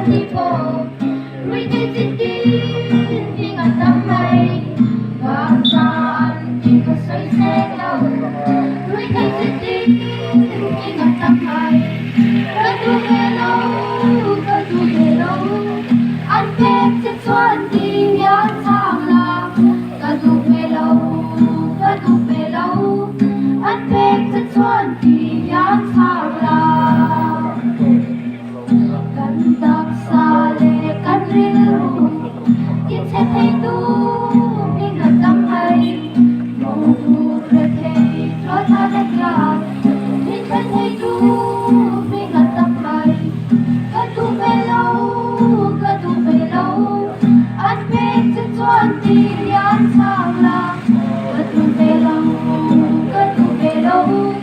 đi bộ lui tới trên tim đi ngàn năm mây và xa anh chỉ có say xe đâu lui tới trên tim đi ngàn năm mây cơ tu về lâu anh biết trên xuân đi nhớ sang là cơ tu về lâu anh biết trên xuân đi nhớ sang là cần tập xa lệ cần riu yên sẽ thấy tu đi ngàn năm hay mong tu rơi thấy lối tha đất gà yên sẽ thấy tu đi ngàn năm hay cơ tu về lâu anh biết trên xuân đi nhớ sang là cơ tu về lâu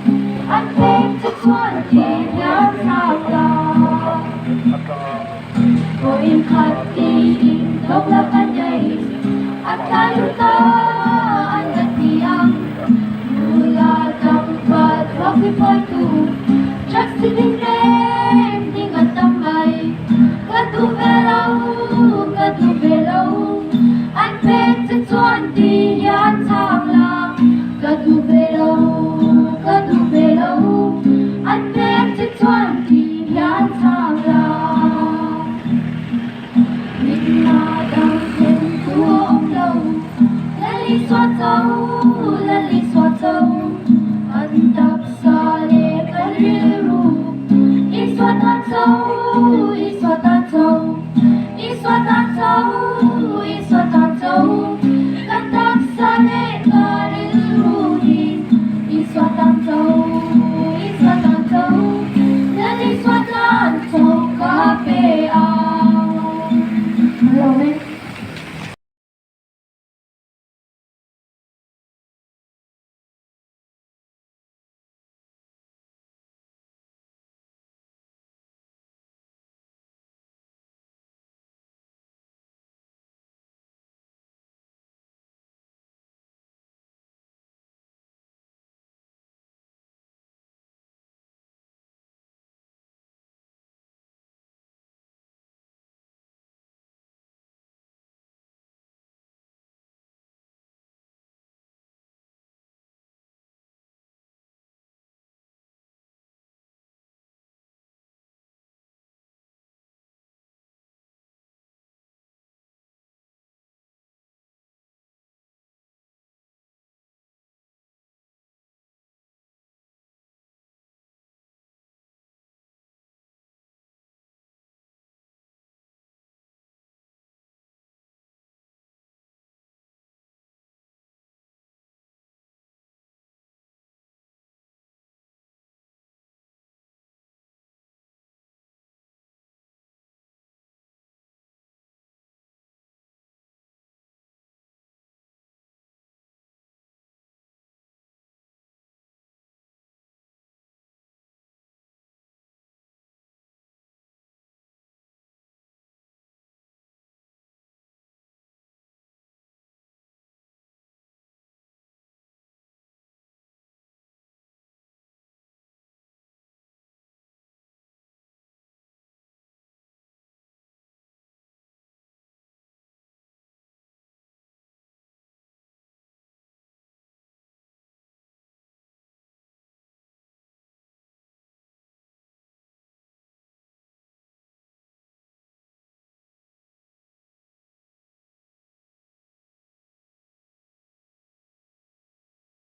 anh biết trên xuân đi nhớ sang là Koin hati doblah pandai akan luka anda tiang mula tempat waktu padu just sitting there dengan tamai katu belau anh biết trên xuân đi yan sang la katu belau anh biết trên xuân đi yan sang la đang trên của ông lâu lần lý xoa dâu anh tập xa lệ cần riu y xoa tan dâu